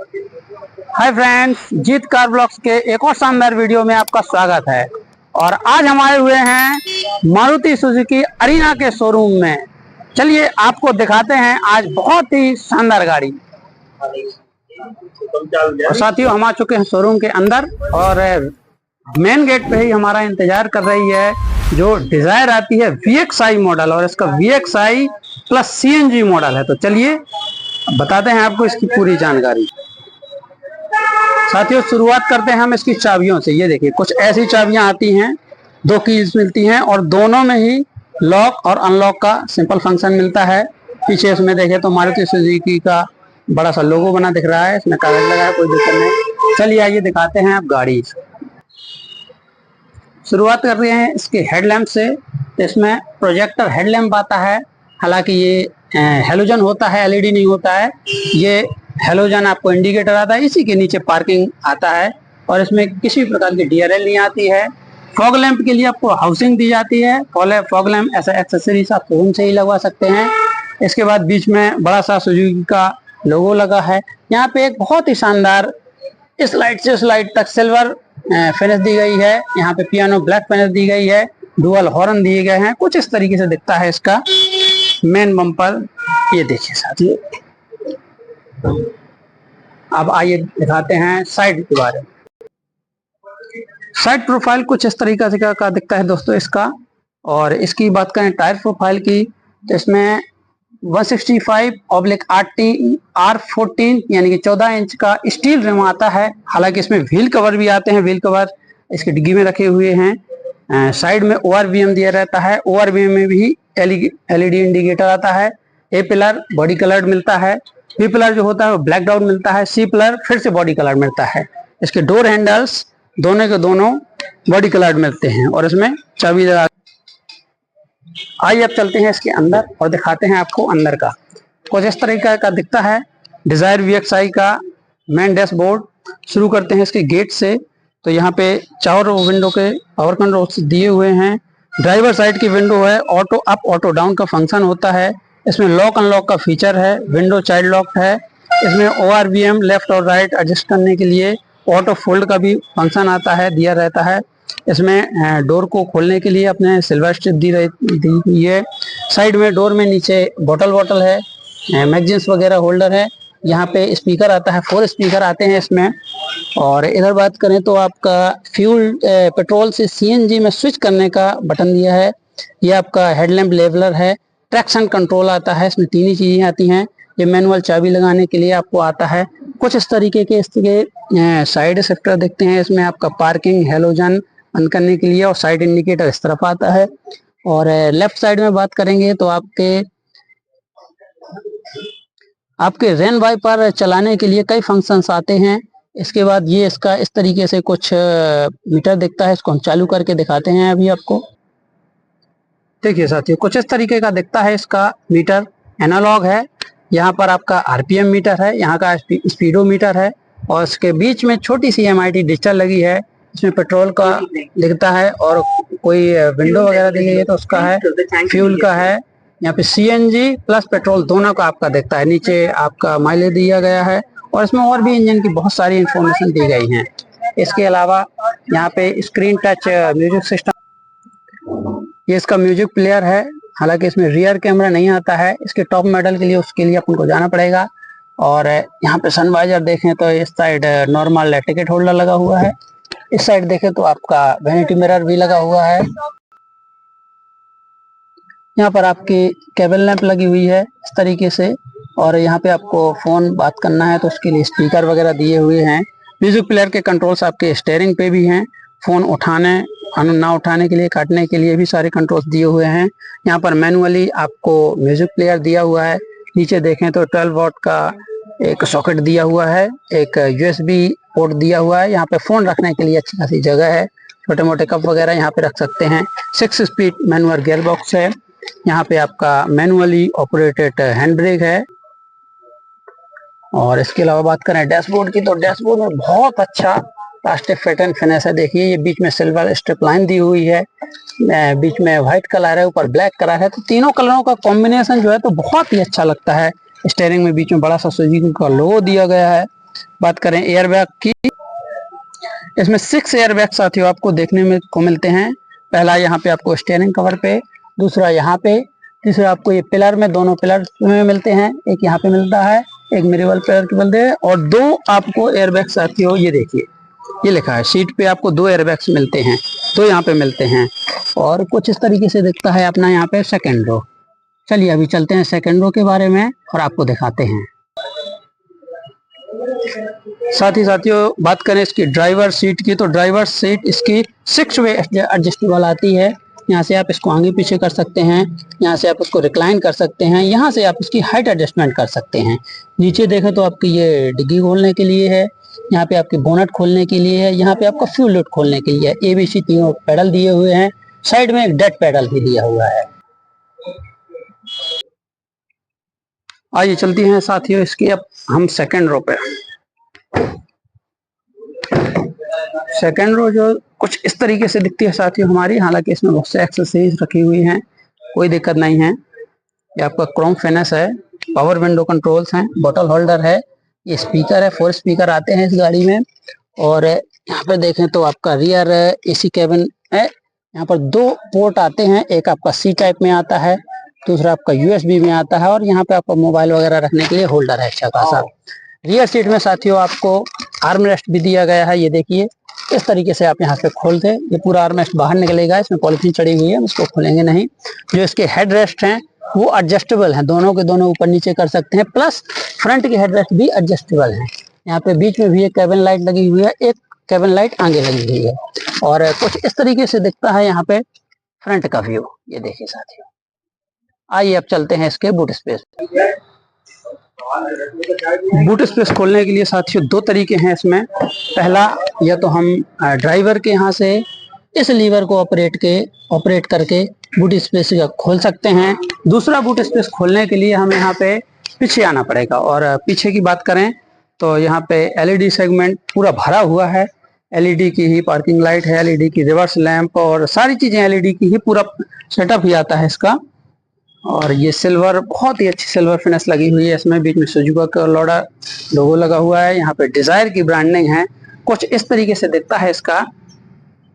Hi friends, जीत car blogs के एक और शानदार वीडियो में आपका स्वागत है। और आज हम आए हुए हैं मारुति सुजुकी अरीना के शोरूम में। चलिए आपको दिखाते हैं आज बहुत ही शानदार गाड़ी। और साथियों, हम आ चुके हैं शोरूम के अंदर और मेन गेट पे ही हमारा इंतजार कर रही है जो डिजायर आती है VXI मॉडल, और इसका VXI प्लस CNG मॉडल है। तो चलिए बताते हैं आपको इसकी पूरी जानकारी। साथियों, शुरुआत करते हैं हम इसकी चाबियों से। ये देखिए, कुछ ऐसी चाबियां आती हैं, 2 कीज मिलती हैं और दोनों में ही लॉक और अनलॉक का सिंपल फंक्शन मिलता है। पीछे इसमें देखें तो मारुति सुजुकी का बड़ा सा लोगो बना दिख रहा है, इसमें कागज लगा है, कोई दिक्कत नहीं। चलिए आइए दिखाते हैं आप गाड़ी। शुरुआत कर रहे हैं इसके हेडलैम्प से। इसमें प्रोजेक्टर हेडलैम्प आता है, हालांकि ये हेलोजन होता है, LED नहीं होता है। ये हेलोजन आपको इंडिकेटर आता है, इसी के नीचे पार्किंग आता है और इसमें किसी प्रकार की DRL नहीं आती है। फॉग लैंप के लिए आपको हाउसिंग दी जाती है। फॉग लैंप ऐसा एक्सेसरीज आप फोन से ही लगवा सकते हैं। इसके बाद बीच में बड़ा सा सुजुकी का लोगो लगा है। यहाँ पे एक बहुत ही शानदार इस लाइट से उस लाइट तक सिल्वर फिनिश दी गई है। यहाँ पे पियानो ब्लैक फिनिश दी गई है, डुअल हॉर्न दिए गए हैं। कुछ इस तरीके से दिखता है इसका मेन बम्पर। ये देखिए साथियों, अब आइए दिखाते हैं साइड के बारे में। साइड प्रोफाइल कुछ इस तरीके से का दिखता है दोस्तों इसका। और इसकी बात करें टायर प्रोफाइल की, तो इसमें 165/18 R14 यानी कि 14 इंच का स्टील रिम आता है। हालांकि इसमें व्हील कवर भी आते हैं, व्हील कवर इसकी डिग्गी में रखे हुए हैं। साइड में ORVM दिया रहता है, ORVM में भी LED इंडिकेटर आता है। A पिलर बॉडी कलर्ड मिलता है, B पिलर जो होता है वो ब्लैक आउट मिलता है, C पिलर फिर से बॉडी कलर मिलता है। इसके डोर हैंडल्स दोनों के दोनों बॉडी कलर मिलते हैं और इसमें चाबी लगा। आइए अब चलते हैं इसके अंदर और दिखाते हैं आपको अंदर का। कुछ इस तरीके का दिखता है डिजायर VXI का मेन डैशबोर्ड। शुरू करते हैं इसके गेट से। तो यहाँ पे 4 विंडो के पावर कंट्रोल दिए हुए हैं। ड्राइवर साइड की विंडो है, ऑटो अप ऑटो डाउन का फंक्शन होता है। इसमें लॉक अनलॉक का फीचर है, विंडो चाइल्ड लॉक है। इसमें ORVM लेफ्ट और राइट एडजस्ट करने के लिए ऑटो फोल्ड का भी फंक्शन आता है, दिया रहता है। इसमें डोर को खोलने के लिए अपने सिल्वर स्ट्रिप दी हुई है। साइड में डोर में नीचे बॉटल है, मैगजीन्स वगैरह होल्डर है। यहाँ पे स्पीकर आता है, 4 स्पीकर आते हैं इसमें। और इधर बात करें तो आपका फ्यूल पेट्रोल से CNG में स्विच करने का बटन दिया है। ये आपका हेडलैम्प लेवलर है। ट्रैक्शन कंट्रोल आता है, इसमें 3 ही चीजें आती हैं। ये मैनुअल चाबी लगाने के लिए आपको आता है। कुछ इस तरीके के इसके साइड शिफ्टर दिखते हैं। इसमें आपका पार्किंग, हेलोजन बंद करने के लिए और साइड इंडिकेटर इस तरफ आता है। और लेफ्ट साइड में बात करेंगे तो आपके रेन वाइपर चलाने के लिए कई फंक्शंस आते हैं। इसके बाद ये इसका इस तरीके से कुछ मीटर दिखता है, इसको हम चालू करके दिखाते हैं अभी आपको। देखिए साथियों, कुछ इस तरीके का दिखता है इसका मीटर। एनालॉग है, यहाँ पर आपका RPM मीटर है, यहाँ का स्पीडोमीटर है और इसके बीच में छोटी सी MIT डिजिटल लगी है। इसमें पेट्रोल का दिखता है और कोई विंडो वगैरह दी गई है तो उसका है। फ्यूल का है, यहाँ पे CNG प्लस पेट्रोल दोनों का आपका दिखता है। नीचे आपका माइलेज दिया गया है और इसमें और भी इंजन की बहुत सारी इंफॉर्मेशन दी गई है। इसके अलावा यहाँ पे स्क्रीन टच म्यूजिक सिस्टम, ये इसका म्यूजिक प्लेयर है। हालांकि इसमें रियर कैमरा नहीं आता है। इसके टॉप मॉडल के लिए उसके लिए अपन को जाना पड़ेगा। और यहाँ पे सनवाइजर देखें तो इस साइड नॉर्मल टिकट होल्डर लगा हुआ है। इस साइड देखें तो आपका वैनिटी मिरर भी लगा हुआ है। यहाँ पर आपकी केबल लैंप लगी हुई है इस तरीके से। और यहाँ पे आपको फोन बात करना है तो उसके लिए स्पीकर वगैरह दिए हुए हैं। म्यूजिक प्लेयर के कंट्रोल्स आपके स्टीयरिंग पे भी हैं। फोन उठाने ना उठाने के लिए, काटने के लिए भी सारे कंट्रोल्स दिए हुए हैं। यहाँ पर मैनुअली आपको म्यूजिक प्लेयर दिया हुआ है। नीचे देखें तो 12 वॉट का एक सॉकेट दिया हुआ है, एक USB पोर्ट दिया हुआ है। यहाँ पे फोन रखने के लिए अच्छी खासी जगह है, छोटे मोटे कप वगैरह यहाँ पे रख सकते हैं। 6 स्पीड मैनुअल गियर बॉक्स है। यहाँ पे आपका मैनुअली ऑपरेटेड हैंड ब्रेक है। और इसके अलावा बात करें डैशबोर्ड की, तो डैशबोर्ड में बहुत अच्छा प्लास्टिक फिट एंड फिनिश है। देखिए, ये बीच में सिल्वर स्ट्रिप लाइन दी हुई है, बीच में व्हाइट कलर है, ऊपर ब्लैक कलर है। तो तीनों कलरों का कॉम्बिनेशन जो है तो बहुत ही अच्छा लगता है। स्टीयरिंग में बीच में बड़ा सा सुजुकी का लोगो दिया गया है। बात करें एयरबैग की, इसमें 6 एयरबैग साथियों आपको देखने में को मिलते हैं। पहला यहाँ पे आपको स्टीयरिंग कवर पे, दूसरा यहाँ पे, तीसरा आपको ये पिलर में, दोनों पिलर में मिलते हैं, एक यहाँ पे मिलता है, एक मिरेबल पिलर के मिलते हैं, और 2 आपको एयरबैग साथियों ये देखिए ये लिखा है सीट पे आपको 2 एयरबैग्स मिलते हैं, 2 यहाँ पे मिलते हैं। और कुछ इस तरीके से दिखता है अपना यहाँ पे सेकेंड रो। चलिए अभी चलते हैं सेकेंड रो के बारे में और आपको दिखाते हैं। साथ ही साथियों बात करें इसकी ड्राइवर सीट की, तो ड्राइवर सीट इसकी 6 वे एडजस्टेबल आती है। यहाँ से आप इसको आगे पीछे कर सकते हैं, यहाँ से आप उसको रिक्लाइन कर सकते हैं, यहाँ से आप इसकी हाइट एडजस्टमेंट कर सकते हैं। नीचे देखें तो आपकी ये डिग्गी खोलने के लिए है, यहाँ पे आपके बोनट खोलने के लिए है, यहाँ पे आपका फ्यूल लिड खोलने के लिए है। ABC तीनों पैडल दिए हुए हैं, साइड में एक डेड पैडल भी दिया हुआ है। आइए चलती हैं साथियों इसकी अब हम सेकेंड रो पे। सेकेंड रो जो कुछ इस तरीके से दिखती है साथियों हमारी, हालांकि इसमें बहुत से एक्सेसरीज रखी हुई हैं, कोई दिक्कत नहीं है। ये आपका क्रोम फिनिश है, पावर विंडो कंट्रोल्स हैं, बॉटल होल्डर है, ये स्पीकर है, 4 स्पीकर आते हैं इस गाड़ी में। और यहाँ पे देखें तो आपका रियर AC कैबिन है, यहाँ पर 2 पोर्ट आते हैं, एक आपका C टाइप में आता है, दूसरा आपका USB में आता है, और यहाँ पे आपका मोबाइल वगैरह रखने के लिए होल्डर है अच्छा खासा। रियर सीट में साथियों आपको आर्म रेस्ट भी दिया गया है, ये देखिए इस तरीके से आप यहाँ से खोलते हैं, ये पूरा आर्म रेस्ट बाहर निकलेगा, इसमें पॉलिथीन चढ़ी हुई है, हम इसको खोलेंगे नहीं। जो इसके हेड रेस्ट हैं वो एडजस्टेबल हैं, दोनों के दोनों ऊपर नीचे कर सकते हैं, प्लस फ्रंट के हेड रेस्ट भी एडजस्टेबल हैं। यहाँ पे बीच में भी एक कैबिन लाइट लगी हुई है, एक कैबिन लाइट आगे लगी हुई है, और कुछ इस तरीके से दिखता है यहाँ पे फ्रंट का व्यू, ये देखिए साथियों। आइए अब चलते हैं इसके बूट स्पेस। बूट स्पेस खोलने के लिए साथियों 2 तरीके हैं इसमें। पहला, या तो हम ड्राइवर के यहाँ से इस लीवर को ऑपरेट करके बूट स्पेस खोल सकते हैं। दूसरा, बूट स्पेस खोलने के लिए हमें यहाँ पे पीछे आना पड़ेगा, और पीछे की बात करें तो यहाँ पे LED सेगमेंट पूरा भरा हुआ है, LED की ही पार्किंग लाइट है, LED की रिवर्स लैंप, और सारी चीजें LED की ही, पूरा सेटअप ही आता है इसका। और ये सिल्वर, बहुत ही अच्छी सिल्वर फिनिश लगी हुई है इसमें, बीच में सुजुकी का लोडा लोगो लगा हुआ है, यहाँ पे डिजायर की ब्रांडिंग है। कुछ इस तरीके से दिखता है इसका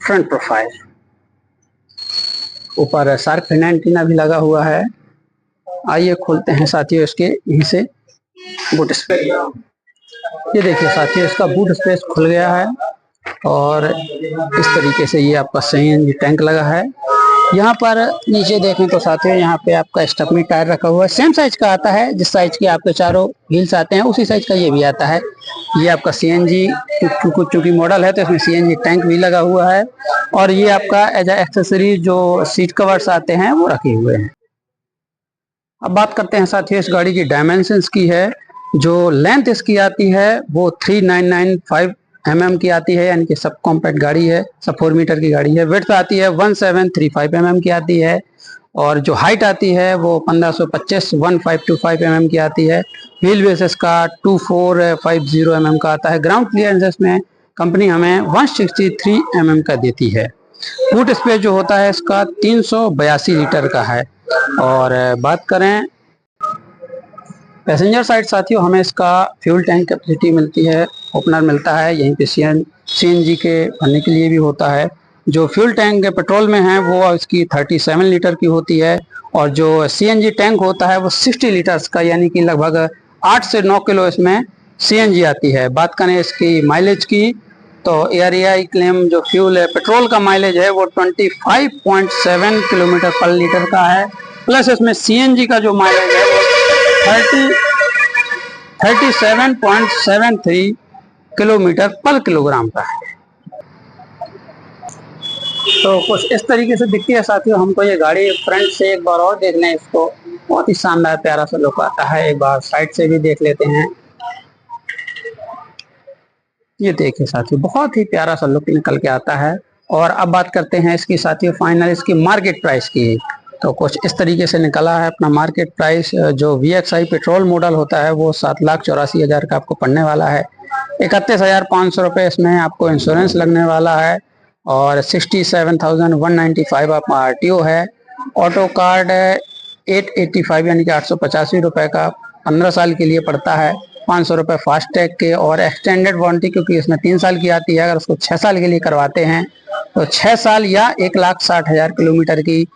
फ्रंट प्रोफाइल। ऊपर शार्क फिन एंटीना भी लगा हुआ है। आइए खोलते हैं साथियों इसके यहीं से बूट स्पेस। ये देखिए साथियों इसका बूट स्पेस खुल गया है, और इस तरीके से ये आपका CNG टैंक लगा है। यहाँ पर नीचे देखें तो साथियों यहाँ पे आपका स्टेपनी टायर रखा हुआ है, सेम साइज का आता है, जिस साइज के आपके चारों व्हील्स आते हैं उसी साइज का ये भी आता है। ये आपका CNG चूंकि मॉडल है तो इसमें CNG टैंक भी लगा हुआ है, और ये आपका एज एक्सेसरी जो सीट कवर्स आते हैं वो रखे हुए हैं। अब बात करते हैं साथियों इस गाड़ी की डायमेंशंस की है। जो लेंथ इसकी आती है वो 3995 mm की आती है, यानी कि सब कॉम्पैक्ट गाड़ी है, सब 4 मीटर की गाड़ी है। विड्थ आती है 1735 mm की आती है, और जो हाइट आती है वो 1525 mm की आती है। व्हील बेस इसका 2450 mm का आता है। ग्राउंड क्लियरेंस में कंपनी हमें 163 mm का देती है। बूट स्पेस जो होता है इसका 382 लीटर का है। और बात करें पैसेंजर साइड साथियों, हमें इसका फ्यूल टैंक कैपेसिटी मिलती है, ओपनर मिलता है, यहीं पे CNG के भरने के लिए भी होता है। जो फ्यूल टैंक पेट्रोल में है वो इसकी 37 लीटर की होती है, और जो CNG टैंक होता है वो 60 लीटर्स का, यानी कि लगभग 8 से 9 किलो इसमें CNG आती है। बात करें इसकी माइलेज की तो ARAI क्लेम जो फ्यूल है पेट्रोल का माइलेज है वो 25.7 किलोमीटर पर लीटर का है, प्लस इसमें CNG का जो माइलेज है वो 37.73 किलोमीटर पर किलोग्राम का है। तो कुछ इस तरीके से दिखती है साथियों हमको ये गाड़ी। फ्रंट से एक बार और देख लें इसको, बहुत ही शानदार प्यारा सा लुक आता है। एक बार साइड से भी देख लेते हैं। ये देखिए साथियों बहुत ही प्यारा सा लुक निकल के आता है। और अब बात करते हैं इसकी साथियों फाइनल इसकी मार्केट प्राइस की। तो कुछ इस तरीके से निकला है अपना मार्केट प्राइस। जो VXI पेट्रोल मॉडल होता है वो 7,84,000 का आपको पड़ने वाला है। 31,500 रुपये इसमें आपको इंश्योरेंस लगने वाला है, और 67,195 आपका RTO है। ऑटो कार्ड 885 यानी कि 885 रुपये का 15 साल के लिए पड़ता है, 500 रुपये फास्ट टैग के, और एक्सटेंडेड वारंटी क्योंकि इसमें 3 साल की आती है, अगर उसको 6 साल के लिए करवाते हैं तो 6 साल या 1,60,000 किलोमीटर की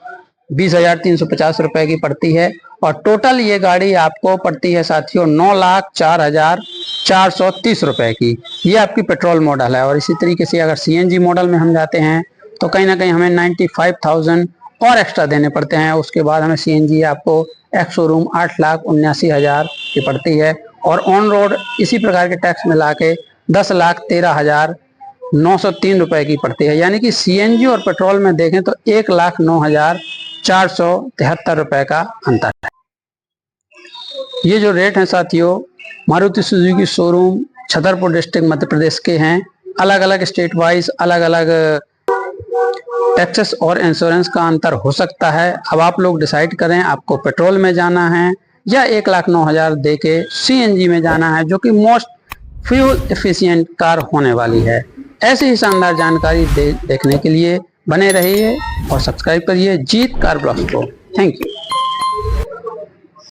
20,350 रुपए की पड़ती है। और टोटल ये गाड़ी आपको पड़ती है साथियों 9,04,430 रुपए की। ये आपकी पेट्रोल मॉडल है। और इसी तरीके से अगर CNG मॉडल में हम जाते हैं तो कहीं ना कहीं हमें 95,000 और एक्स्ट्रा देने पड़ते हैं। उसके बाद हमें CNG आपको एक्स शोरूम 8,79,000 की पड़ती है। और ऑन रोड इसी प्रकार के टैक्स मिला के 10,13,903 रुपए की पड़ती है। यानी कि CNG और पेट्रोल में देखें तो 1,09,473 रुपए का अंतर है। ये जो रेट है साथियों Maruti Suzuki showroom Chhatarpur district Madhya Pradesh के हैं। अलग अलग स्टेट वाइज अलग अलग टैक्सेस और इंश्योरेंस का अंतर हो सकता है। अब आप लोग डिसाइड करें आपको पेट्रोल में जाना है या 1,09,000 दे के CNG में जाना है, जो कि मोस्ट फ्यूल एफिशिएंट कार होने वाली है। ऐसी ही शानदार जानकारी देखने के लिए बने रहिए और सब्सक्राइब करिए जीत कार ब्लॉग्स को। Thank you.